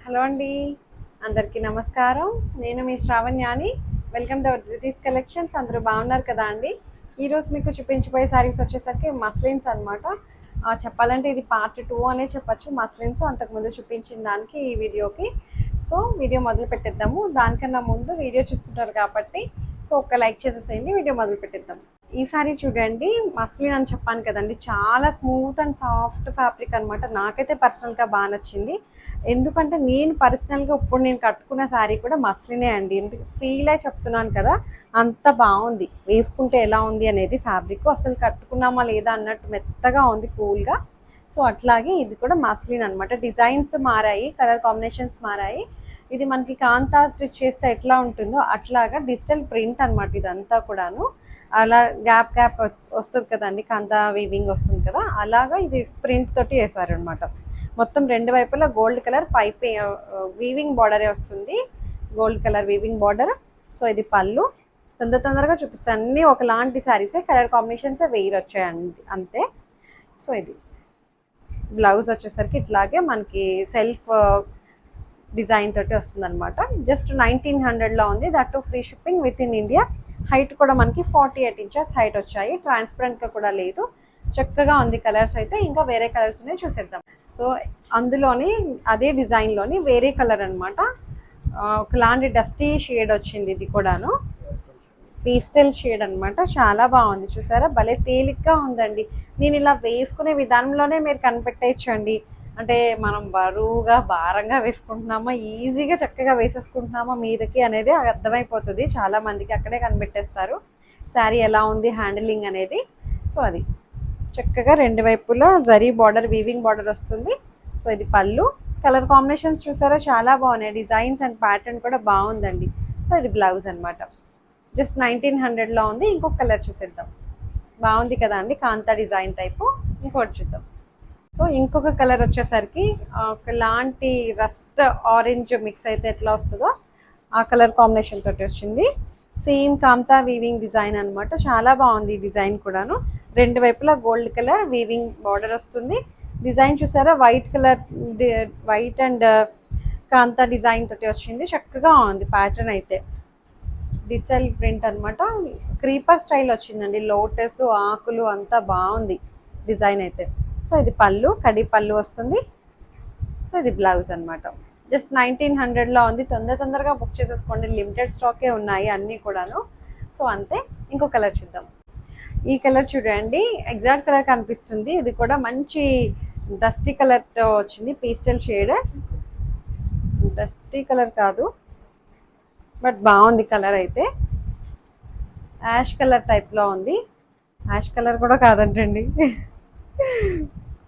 Hello అండి, అందరికీ నమస్కారం. నేను మీ శ్రావణ్యాని. Welcome to Dhruti's collections. అందరూ బాగున్నారు కదా అండి. ఈరోజు మీకు చూపించబోయే శారీస్ వచ్చేసరికి మస్లిన్స్ అనమాట. చెప్పాలంటే ఇది పార్ట్ 2 అనే చెప్పచ్చు. మస్లిన్స్ అంతకుముందు చూపించిన దానికి ఈ వీడియోకి. సో వీడియో మొదలు పెట్టేద్దాము. దానికన్నా ముందు వీడియో చూస్తుంటారు కాబట్టి సో ఒక లైక్ చేసేసేయండి. వీడియో మొదలు పెట్టేద్దాం. ఈ సారీ చూడండి, మస్లిన్ అని చెప్పాను కదండి, చాలా స్మూత్ అండ్ సాఫ్ట్ ఫ్యాబ్రిక్ అనమాట. నాకైతే పర్సనల్గా బాగా నచ్చింది. ఎందుకంటే నేను పర్సనల్గా ఇప్పుడు నేను కట్టుకున్న శారీ కూడా మస్లినే అండి. ఎందుకు ఫీల్ అయి చెప్తున్నాను కదా, అంత బాగుంది. వేసుకుంటే ఎలా ఉంది అనేది ఫ్యాబ్రిక్ అసలు కట్టుకున్నామా లేదా అన్నట్టు మెత్తగా ఉంది, కూల్గా. సో అట్లాగే ఇది కూడా మస్లిన్ అనమాట. డిజైన్స్ మారాయి, కలర్ కాంబినేషన్స్ మారాయి. ఇది మనకి కాంతా స్టిచ్ చేస్తే ఎట్లా ఉంటుందో అట్లాగా డిజిటల్ ప్రింట్ అనమాట ఇదంతా కూడాను. అలా గ్యాప్ గ్యాప్ వస్తుంది కదండి, కాంతా వీవింగ్ వస్తుంది కదా, అలాగా ఇది ప్రింట్ తోటి వేసారనమాట. మొత్తం రెండు వైపులా గోల్డ్ కలర్ పైప్ వీవింగ్ బార్డరే వస్తుంది, gold colour weaving border. So ఇది పళ్ళు. తొందరగా చూపిస్తాను. అన్నీ ఒకలాంటి శారీసే, కలర్ కాంబినేషన్సే వెయ్యి వచ్చాయండి అంతే. సో ఇది బ్లౌజ్ వచ్చేసరికి ఇట్లాగే మనకి సెల్ఫ్ డిజైన్ తోటి వస్తుంది అనమాట. జస్ట్ 1900లో ఉంది, that free shipping with in India. Height కూడా మనకి 48 ఇంచెస్ హైట్ వచ్చాయి. ట్రాన్స్పరెంట్గా కూడా లేదు, చక్కగా ఉంది. కలర్స్ అయితే ఇంకా వేరే కలర్స్ ఉన్నాయి, చూసేద్దాం. సో అందులోని అదే డిజైన్లోని వేరే కలర్ అనమాట. ఒకలాంటి డస్టీ షేడ్ వచ్చింది, ఇది కూడాను పేస్టల్ షేడ్ అనమాట. చాలా బాగుంది, చూసారా, భలే తేలిగ్గా ఉందండి. నేను ఇలా వేసుకునే విధానంలోనే మీరు కనిపెట్టేయచ్చండి. అంటే మనం బరువుగా భారంగా వేసుకుంటున్నామా, ఈజీగా చక్కగా వేసేసుకుంటున్నామా మీదకి అనేది అర్థమైపోతుంది. చాలా మందికి అక్కడే కనిపెట్టేస్తారు శారీ ఎలా ఉంది హ్యాండిలింగ్ అనేది. సో అది చక్కగా రెండు వైపులా జరీ బార్డర్, వీవింగ్ బార్డర్ వస్తుంది. సో ఇది పళ్ళు. కలర్ కాంబినేషన్స్ చూసారా, చాలా బాగున్నాయి. డిజైన్స్ అండ్ ప్యాటర్న్ కూడా బాగుందండి. సో ఇది బ్లౌజ్ అనమాట. జస్ట్ 1900లో ఉంది. ఇంకొక కలర్ చూసేద్దాం. బాగుంది కదా అండి, కాంతా డిజైన్ టైపు. ఇంకోటి చూద్దాం. సో ఇంకొక కలర్ వచ్చేసరికి ఒకలాంటి రస్ట్ ఆరెంజ్ మిక్స్ అయితే ఎట్లా వస్తుందో ఆ కలర్ కాంబినేషన్ తోటి వచ్చింది. సేమ్ కాంతా వీవింగ్ డిజైన్ అనమాట. చాలా బాగుంది ఈ డిజైన్ కూడాను. రెండు వైపులా గోల్డ్ కలర్ వీవింగ్ బార్డర్ వస్తుంది. డిజైన్ చూసారా, white colour, white and kantha design తోటి వచ్చింది. చక్కగా ఉంది ప్యాటర్న్ అయితే. డిజిటల్ ప్రింట్ అనమాట. క్రీపర్ స్టైల్ వచ్చిందండి, లోటస్ ఆకులు అంతా బాగుంది డిజైన్ అయితే. సో ఇది పళ్ళు, కడి పళ్ళు వస్తుంది. సో ఇది బ్లౌజ్ అనమాట. జస్ట్ 1900లో ఉంది. తొందరగా బుక్ చేసేసుకోండి, లిమిటెడ్ స్టాకే ఉన్నాయి అన్నీ కూడాను. సో అంతే. ఇంకో కలర్ చూద్దాం. ఈ కలర్ చూడండి, ఎగ్జాక్ట్ కలర్ కనిపిస్తుంది. ఇది కూడా మంచి డస్టీ కలర్తో వచ్చింది, పేస్టల్ షేడ్. డస్టీ కలర్ కాదు, బట్ బాగుంది కలర్ అయితే. యాష్ కలర్ టైప్లో ఉంది. యాష్ కలర్ కూడా కాదంటండి,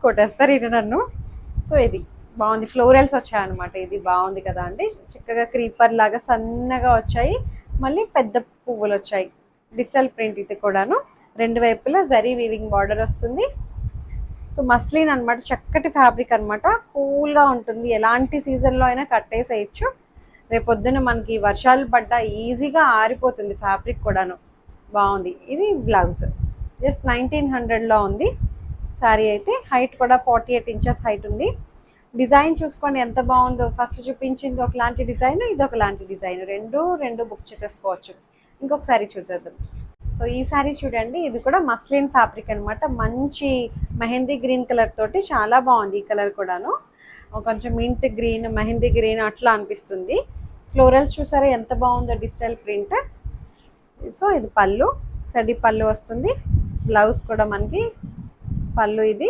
కొట్టేస్తారు ఇది నన్ను. సో ఇది బాగుంది, ఫ్లోరల్స్ వచ్చాయన్నమాట. ఇది బాగుంది కదా అండి, చక్కగా క్రీపర్ లాగా సన్నగా వచ్చాయి, మళ్ళీ పెద్ద పువ్వులు వచ్చాయి. డిజిటల్ ప్రింట్ ఇది కూడాను. రెండు వైపులా జరీ వీవింగ్ బార్డర్ వస్తుంది. సో మస్లిన్ అనమాట, చక్కటి ఫ్యాబ్రిక్ అనమాట. కూల్గా ఉంటుంది, ఎలాంటి సీజన్లో అయినా కట్టేసేయచ్చు. రేపొద్దున మనకి వర్షాలు పడ్డా ఈజీగా ఆరిపోతుంది ఫ్యాబ్రిక్ కూడాను. బాగుంది. ఇది బ్లౌజ్. జస్ట్ 1900లో ఉంది శారీ అయితే. హైట్ కూడా 48 ఇంచెస్ హైట్ ఉంది. డిజైన్ చూసుకోండి ఎంత బాగుందో. ఫస్ట్ చూపించింది ఒకలాంటి డిజైన్, ఇది ఒకలాంటి డిజైన్. రెండు బుక్ చేసేసుకోవచ్చు. ఇంకొక శారీ చూసేద్దాం. సో ఈ శారీ చూడండి, ఇది కూడా మస్లిన్ ఫ్యాబ్రిక్ అనమాట. మంచి మెహందీ గ్రీన్ కలర్ తోటి చాలా బాగుంది. ఈ కలర్ కూడాను కొంచెం మింట్ గ్రీన్, మెహందీ గ్రీన్ అట్లా అనిపిస్తుంది. ఫ్లోరల్స్ చూసారా ఎంత బాగుందో, డిజిటల్ ప్రింట్. సో ఇది పళ్ళు, కడి పళ్ళు వస్తుంది. బ్లౌజ్ కూడా మనకి పళ్ళు ఇది.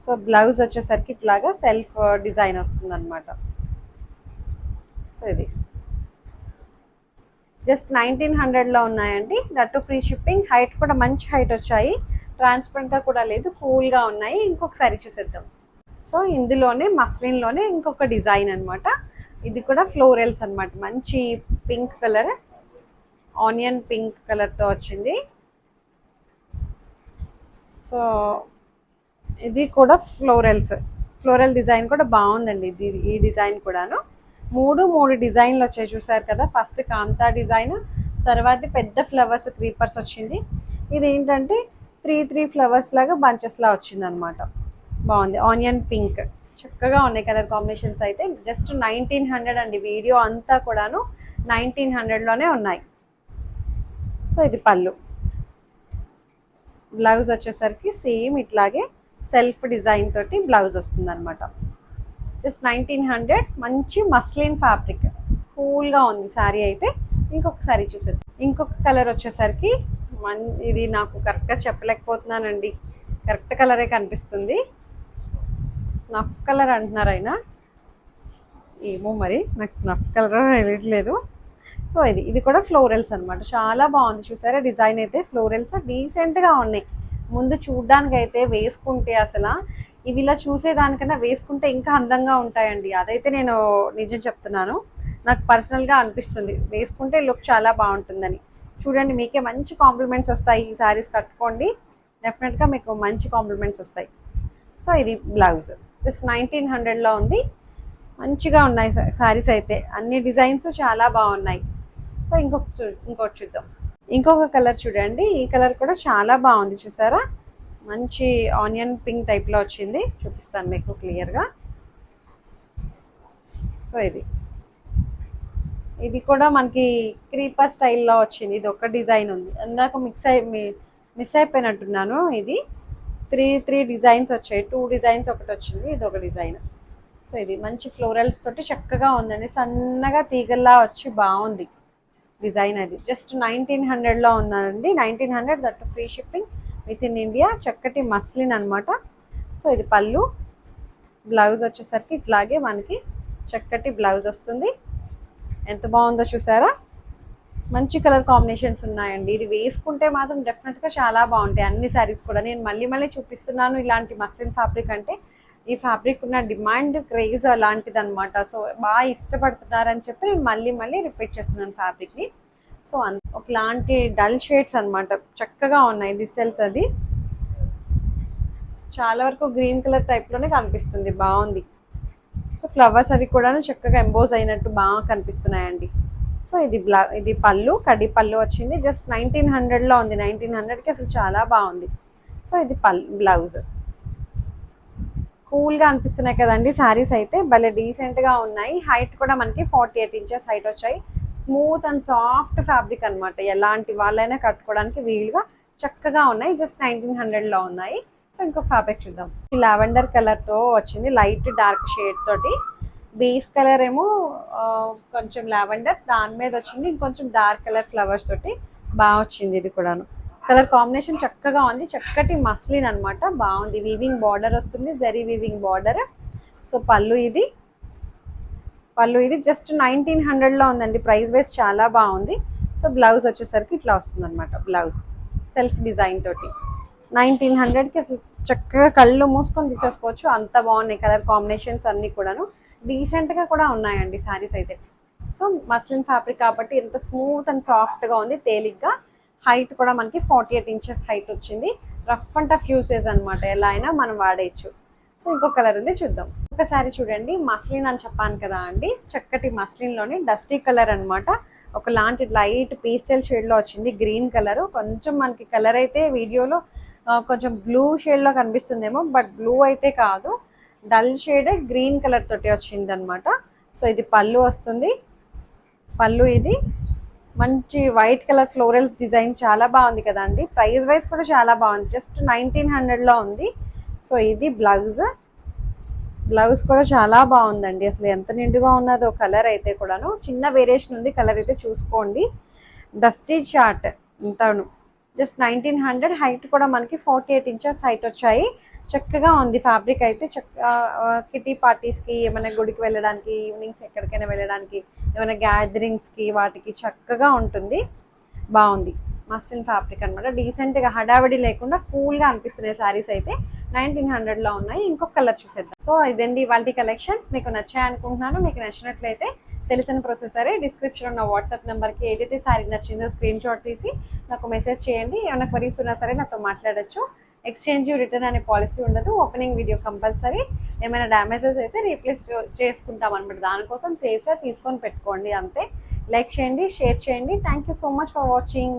సో బ్లౌజ్ వచ్చేసరికి ఇట్లాగా సెల్ఫ్ డిజైన్ వస్తుంది అనమాట. సో ఇది జస్ట్ 1900లో ఉన్నాయండి, దట్ ఫ్రీ షిప్పింగ్. హైట్ కూడా మంచి హైట్ వచ్చాయి, ట్రాన్స్పరెంట్గా కూడా లేదు, కూల్గా ఉన్నాయి. ఇంకొకసారి చూసేద్దాం. సో ఇందులోనే మస్లిన్లోనే ఇంకొక డిజైన్ అనమాట. ఇది కూడా ఫ్లోరల్స్ అనమాట. మంచి పింక్ కలర్, ఆనియన్ పింక్ కలర్తో వచ్చింది. సో ఇది కూడా ఫ్లోరల్ డిజైన్ కూడా బాగుందండి. ఇది ఈ డిజైన్ కూడాను మూడు డిజైన్లు వచ్చాయి, చూసారు కదా. ఫస్ట్ కాంతా డిజైన్, తర్వాత పెద్ద ఫ్లవర్స్ క్రీపర్స్ వచ్చింది. ఇది ఏంటంటే త్రీ ఫ్లవర్స్ లాగా బంచెస్ లా వచ్చింది అనమాట. బాగుంది. ఆనియన్ పింక్, చక్కగా ఉన్నాయి కలర్ కాంబినేషన్స్ అయితే. జస్ట్ 1900 అండి. వీడియో అంతా కూడాను 1900లోనే ఉన్నాయి. సో ఇది పళ్ళు. బ్లౌజ్ వచ్చేసరికి సేమ్ ఇట్లాగే సెల్ఫ్ డిజైన్ తోటి బ్లౌజ్ వస్తుంది అనమాట. జస్ట్ 1900. మంచి మస్లిన్ ఫ్యాబ్రిక్, కూల్గా ఉంది శారీ అయితే. ఇంకొక శారీ చూసేది. ఇంకొక కలర్ వచ్చేసరికి ఇది నాకు కరెక్ట్గా చెప్పలేకపోతున్నానండి, కరెక్ట్ కలరే కనిపిస్తుంది. స్నఫ్ కలర్ అంటున్నారు అయినా, ఏమో మరి నాకు స్నఫ్ కలర్ తెలియట్లేదు. సో ఇది కూడా ఫ్లోరల్స్ అనమాట. చాలా బాగుంది చూసారా డిజైన్ అయితే. ఫ్లోరల్స్ డీసెంట్గా ఉన్నాయి. ముందు చూడ్డానికి అయితే వేసుకుంటే అసలు ఇవి ఇలా చూసేదానికన్నా వేసుకుంటే ఇంకా అందంగా ఉంటాయండి. అదైతే నేను నిజం చెప్తున్నాను, నాకు పర్సనల్గా అనిపిస్తుంది. వేసుకుంటే లుక్ చాలా బాగుంటుందని. చూడండి, మీకే మంచి కాంప్లిమెంట్స్ వస్తాయి. ఈ శారీస్ కట్టుకోండి, డెఫినెట్గా మీకు మంచి కాంప్లిమెంట్స్ వస్తాయి. సో ఇది బ్లౌజ్. జస్ట్ 1900లో ఉంది. మంచిగా ఉన్నాయి శారీస్ అయితే. అన్ని డిజైన్స్ చాలా బాగున్నాయి. సో ఇంకొకటి చూద్దాం. ఇంకొక కలర్ చూడండి. ఈ కలర్ కూడా చాలా బాగుంది చూసారా. మంచి ఆనియన్ పింక్ టైప్లో వచ్చింది. చూపిస్తాను మీకు క్లియర్గా. సో ఇది కూడా మనకి క్రీపర్ స్టైల్లో వచ్చింది. ఇది ఒక డిజైన్ ఉంది. ఇందాక మిస్ అయిపోయినట్టున్నాను. ఇది త్రీ డిజైన్స్ వచ్చాయి. 2 డిజైన్స్ ఒకటి వచ్చింది, ఇది ఒక డిజైన్. సో ఇది మంచి ఫ్లోరల్స్ తోటి చక్కగా ఉందండి. సన్నగా తీగల్లా వచ్చి బాగుంది డిజైన్. అది జస్ట్ 1900లో ఉందండి. 1900, that free shipping with in India. చక్కటి మస్లిన్ అనమాట. సో ఇది పళ్ళు. బ్లౌజ్ వచ్చేసరికి ఇట్లాగే మనకి చక్కటి బ్లౌజ్ వస్తుంది. ఎంత బాగుందో చూసారా. మంచి కలర్ కాంబినేషన్స్ ఉన్నాయండి. ఇది వేసుకుంటే మాత్రం డెఫినెట్గా చాలా బాగుంటాయి అన్ని శారీస్ కూడా. నేను మళ్ళీ చూపిస్తున్నాను ఇలాంటి మస్లిన్ ఫ్యాబ్రిక్ అంటే. ఈ ఫ్యాబ్రిక్ ఉన్న డిమాండ్, క్రేజ్ అలాంటిది అనమాట. సో బాగా ఇష్టపడుతున్నారని చెప్పి నేను మళ్ళీ రిపీట్ చేస్తున్నాను ఫ్యాబ్రిక్ని. సో ఒకలాంటి డల్ షేడ్స్ అనమాట. చక్కగా ఉన్నాయి డిజిటల్స్. అది చాలా వరకు గ్రీన్ కలర్ టైప్లోనే కనిపిస్తుంది. బాగుంది. సో ఫ్లవర్స్ అవి కూడా చక్కగా ఎంబోజ్ అయినట్టు బాగా కనిపిస్తున్నాయండి. సో ఇది పళ్ళు, కడ్డీ పళ్ళు వచ్చింది. జస్ట్ 1900లో ఉంది. 1900కి అసలు చాలా బాగుంది. సో ఇది బ్లౌజ్. కూల్గా అనిపిస్తున్నాయి కదండి శారీస్ అయితే. భలే డీసెంట్గా ఉన్నాయి. హైట్ కూడా మనకి 48 ఇంచెస్ హైట్ వచ్చాయి. స్మూత్ అండ్ సాఫ్ట్ ఫ్యాబ్రిక్ అనమాట. ఎలాంటి వాళ్ళైనా కట్టుకోవడానికి వీలుగా చక్కగా ఉన్నాయి. జస్ట్ 1900లో ఉన్నాయి. సో ఇంకొక ఫ్యాబ్రిక్ చూద్దాం. లావెండర్ కలర్తో వచ్చింది, లైట్ డార్క్ షేడ్ తోటి. బేస్ కలర్ ఏమో కొంచెం లావెండర్, దాని మీద వచ్చింది ఇంకొంచెం డార్క్ కలర్ ఫ్లవర్స్ తోటి బాగా వచ్చింది. ఇది కూడాను కలర్ కాంబినేషన్ చక్కగా ఉంది. చక్కటి మస్లిన్ అనమాట. బాగుంది. వీవింగ్ బార్డర్ వస్తుంది, జరీ వీవింగ్ బార్డర్. సో పళ్ళు ఇది జస్ట్ 1900లో ఉందండి. ప్రైస్ వైజ్ చాలా బాగుంది. సో బ్లౌజ్ వచ్చేసరికి ఇట్లా వస్తుంది అనమాట. బ్లౌజ్ సెల్ఫ్ డిజైన్ తోటి 1900కి అసలు చక్కగా కళ్ళు మూసుకొని తీసేసుకోవచ్చు. అంత బాగున్నాయి కలర్ కాంబినేషన్స్ అన్నీ కూడాను. డీసెంట్గా కూడా ఉన్నాయండి శారీస్ అయితే. సో మస్లిన్ ఫ్యాబ్రిక్ కాబట్టి ఎంత స్మూత్ అండ్ సాఫ్ట్గా ఉంది, తేలిగ్గా. హైట్ కూడా మనకి 48 ఇంచెస్ హైట్ వచ్చింది. రఫ్ అండ్ టఫ్ యూసేజ్ అనమాట. ఎలా అయినా మనం వాడేయచ్చు. సో ఇంకొక కలర్ ఉంది, చూద్దాం. ఒకసారి చూడండి. మస్లిన్ అని చెప్పాను కదా అండి. చక్కటి మస్లిన్లోని డస్టీ కలర్ అనమాట. ఒకలాంటి లైట్ పేస్టల్ షేడ్లో వచ్చింది. Green colour. కొంచెం మనకి కలర్ అయితే వీడియోలో కొంచెం బ్లూ షేడ్లో కనిపిస్తుందేమో, బట్ బ్లూ అయితే కాదు. డల్ షేడ్ గ్రీన్ కలర్ తోటి వచ్చింది అనమాట. సో ఇది పళ్ళు వస్తుంది. పళ్ళు ఇది మంచి వైట్ కలర్ ఫ్లోరల్స్ డిజైన్ చాలా బాగుంది కదండి. ప్రైస్ వైజ్ కూడా చాలా బాగుంది. జస్ట్ 1900లో ఉంది. సో ఇది బ్లౌజ్ కూడా చాలా బాగుందండి. అసలు ఎంత నిండుగా ఉన్నదో కలర్ అయితే కూడాను. చిన్న వేరియేషన్ ఉంది కలర్ అయితే, చూసుకోండి. డస్టీ చార్ట్ ఇంతను. జస్ట్ 1900. హైట్ కూడా మనకి 48 ఇంచెస్ హైట్ వచ్చాయి. చక్కగా ఉంది ఫ్యాబ్రిక్ అయితే. కిటీ పార్టీస్కి, ఏమైనా గుడికి వెళ్ళడానికి, ఈవినింగ్స్ ఎక్కడికైనా వెళ్ళడానికి, ఏమైనా గ్యాదరింగ్స్కి వాటికి చక్కగా ఉంటుంది. బాగుంది. మస్లిన్ ఫ్యాబ్రిక్ అనమాట. డీసెంట్గా హడావిడి లేకుండా కూల్గా అనిపిస్తున్నాయి శారీస్ అయితే. 1900లో ఉన్నాయి. ఇంకొక కలర్ చూసేద్దాం. సో ఇదండి ఇవాళ కలెక్షన్స్. మీకు నచ్చాయి అనుకుంటున్నాను. మీకు నచ్చినట్లయితే తెలిసిన ప్రొసెసరే, డిస్క్రిప్షన్ ఉన్న వాట్సాప్ నెంబర్కి ఏదైతే శారీ నచ్చిందో స్క్రీన్ షాట్ తీసి నాకు మెసేజ్ చేయండి. ఏమైనా క్వరీస్ ఉన్నా సరే నాతో మాట్లాడచ్చు. ఎక్స్చేంజ్ రిటర్న్ అనే పాలసీ ఉండదు. Opening video compulsory. ఏమైనా డ్యామేజెస్ అయితే రీప్లేస్ చేసుకుంటాం అనమాట. దానికోసం సేఫ్గా తీసుకొని పెట్టుకోండి అంతే. లైక్ చేయండి, షేర్ చేయండి. Thank you so much for watching.